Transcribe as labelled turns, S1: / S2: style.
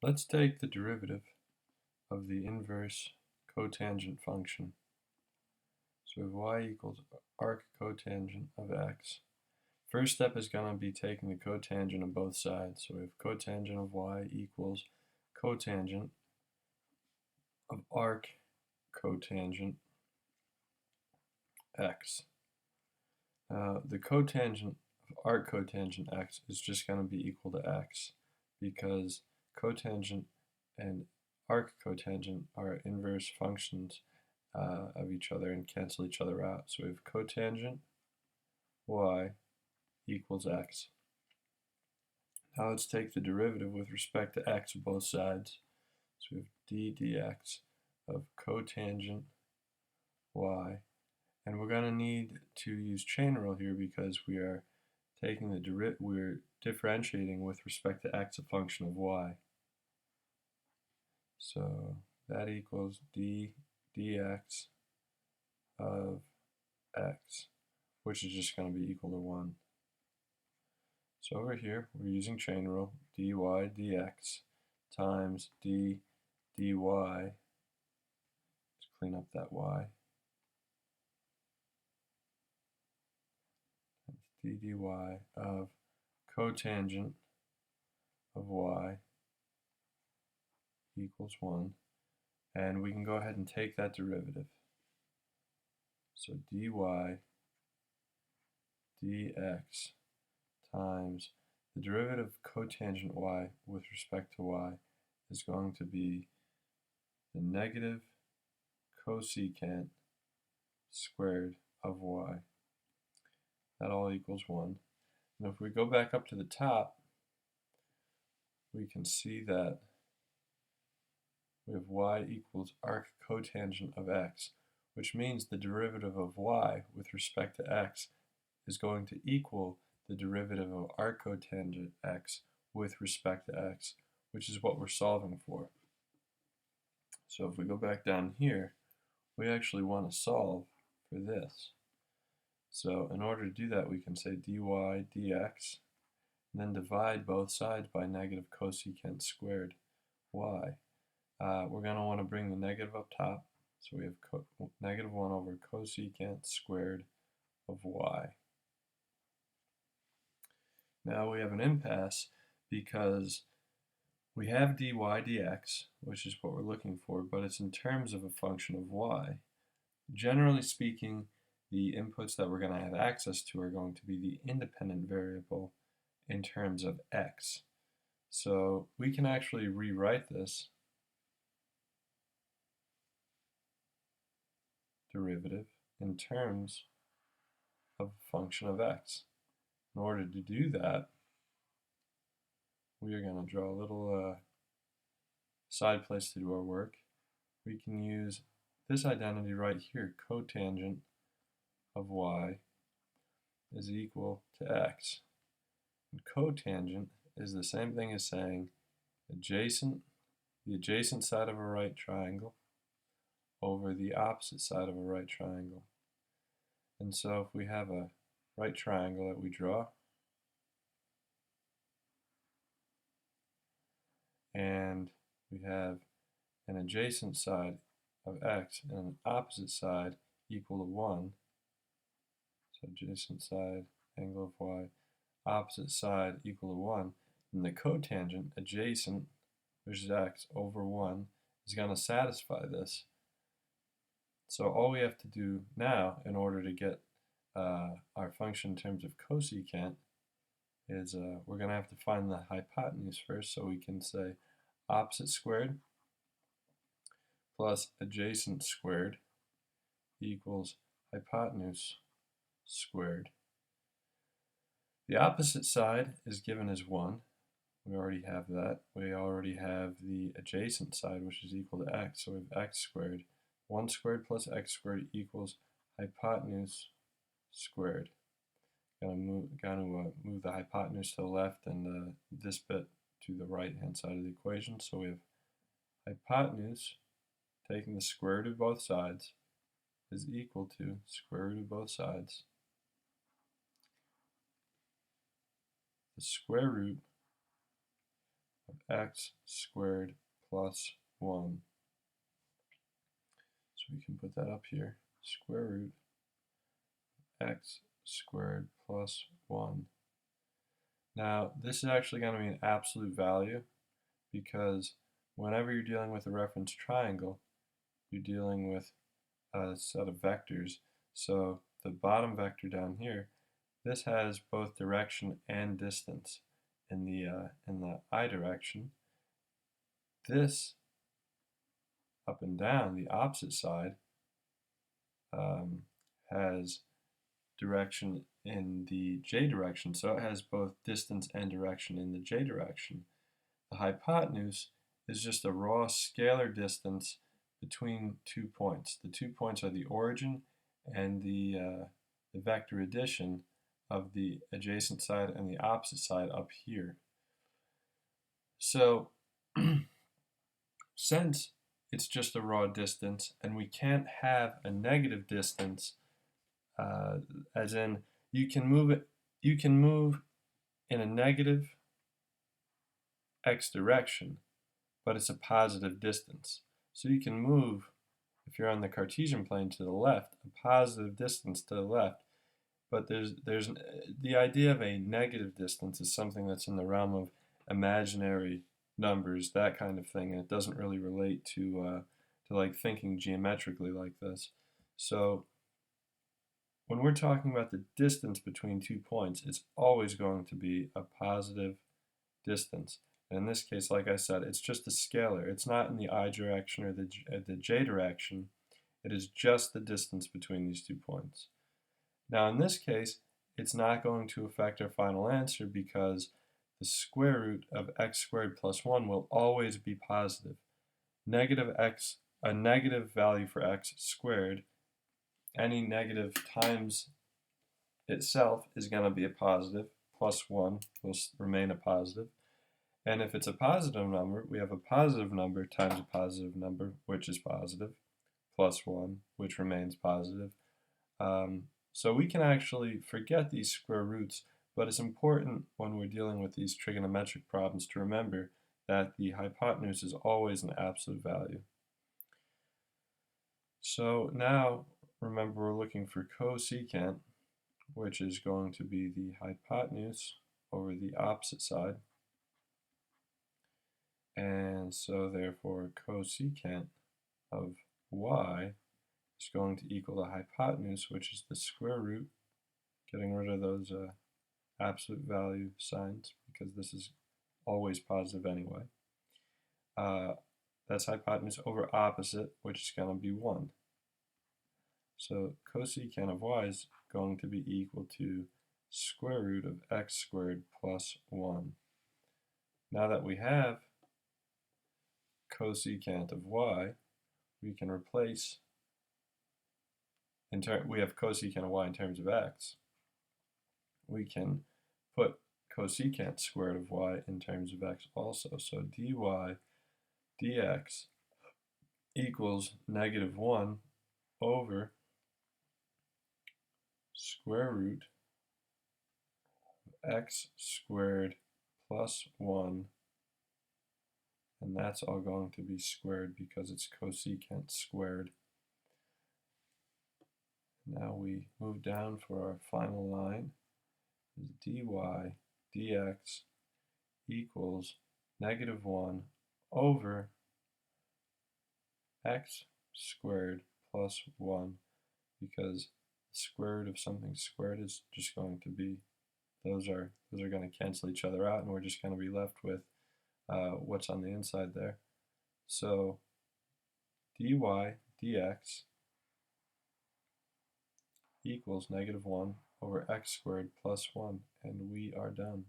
S1: Let's take the derivative of the inverse cotangent function. So we have y equals arccotangent of x. First step is going to be taking the cotangent of both sides. So we have cotangent of y equals cotangent of arccotangent x. The cotangent of arccotangent x is just going to be equal to x because cotangent and arccotangent are inverse functions of each other and cancel each other out. So we have cotangent y equals x. Now let's take the derivative with respect to x of both sides. So we have d dx of cotangent y. And we're going to need to use chain rule here because we are taking the we're differentiating with respect to x a function of y. So that equals d dx of x, which is just going to be equal to 1. So over here, we're using chain rule, dy dx times d dy. Let's clean up that y. D dy of cotangent of y equals 1. And we can go ahead and take that derivative. So dy dx times the derivative of cotangent y with respect to y is going to be the negative cosecant squared of y. That all equals 1. And if we go back up to the top, we can see that we have y equals arccotangent of x, which means the derivative of y with respect to x is going to equal the derivative of arccotangent x with respect to x, which is what we're solving for. So if we go back down here, we actually want to solve for this. So in order to do that, we can say dy dx, and then divide both sides by negative cosecant squared y. We're going to want to bring the negative up top, so we have negative 1 over cosecant squared of y. Now we have an impasse because we have dy dx, which is what we're looking for, but it's in terms of a function of y. Generally speaking, the inputs that we're going to have access to are going to be the independent variable in terms of x. So we can actually rewrite this derivative in terms of a function of x. In order to do that, we are going to draw a little side place to do our work. We can use this identity right here, cotangent of y is equal to x. And cotangent is the same thing as saying the adjacent side of a right triangle over the opposite side of a right triangle. And so if we have a right triangle that we draw, and we have an adjacent side of x and an opposite side equal to 1, so adjacent side, angle of y, opposite side equal to 1, then the cotangent adjacent, which is x, over 1, is going to satisfy this. So all we have to do now in order to get our function in terms of cosecant is we're going to have to find the hypotenuse first, so we can say opposite squared plus adjacent squared equals hypotenuse squared. The opposite side is given as 1. We already have that. We already have the adjacent side, which is equal to x, so we have x squared. 1 squared plus x squared equals hypotenuse squared. Gotta move the hypotenuse to the left and this bit to the right-hand side of the equation. So we have hypotenuse, taking the square root of both sides, is equal to square root of both sides. The square root of x squared plus 1. So we can put that up here. Square root x squared plus 1. Now, this is actually going to be an absolute value because whenever you're dealing with a reference triangle, you're dealing with a set of vectors. So the bottom vector down here, this has both direction and distance in the I direction. This up and down, the opposite side, has direction in the j direction, so it has both distance and direction in the j direction. The hypotenuse is just a raw scalar distance between 2 points. The 2 points are the origin and the vector addition of the adjacent side and the opposite side up here. So since it's just a raw distance and we can't have a negative distance, as in you can move in a negative x direction, but it's a positive distance. So you can move, if you're on the Cartesian plane, to the left, a positive distance to the left. But there's the idea of a negative distance is something that's in the realm of imaginary numbers, that kind of thing, and it doesn't really relate to like thinking geometrically like this. So when we're talking about the distance between 2 points, it's always going to be a positive distance. And in this case, like I said, it's just a scalar. It's not in the I direction or the j direction. It is just the distance between these 2 points. Now in this case, it's not going to affect our final answer because the square root of x squared plus 1 will always be positive. A negative value for x squared, any negative times itself is going to be a positive. Plus 1 will remain a positive. And if it's a positive number, we have a positive number times a positive number, which is positive, plus 1, which remains positive. So we can actually forget these square roots, but it's important when we're dealing with these trigonometric problems to remember that the hypotenuse is always an absolute value. So now, remember, we're looking for cosecant, which is going to be the hypotenuse over the opposite side. And so therefore cosecant of y is going to equal the hypotenuse, which is the square root, getting rid of those absolute value signs because this is always positive anyway. That's hypotenuse over opposite, which is going to be 1. So cosecant of y is going to be equal to square root of x squared plus 1. Now that we have cosecant of y, we can replace, we have cosecant of y in terms of x. We can put cosecant squared of y in terms of x also. So dy dx equals negative 1 over square root of x squared plus 1, and that's all going to be squared because it's cosecant squared. Now we move down for our final line. Dy dx equals negative 1 over x squared plus 1, because the square root of something squared is just going to be, those are going to cancel each other out, and we're just going to be left with what's on the inside there. So dy dx equals negative 1 over x squared plus 1, and we are done.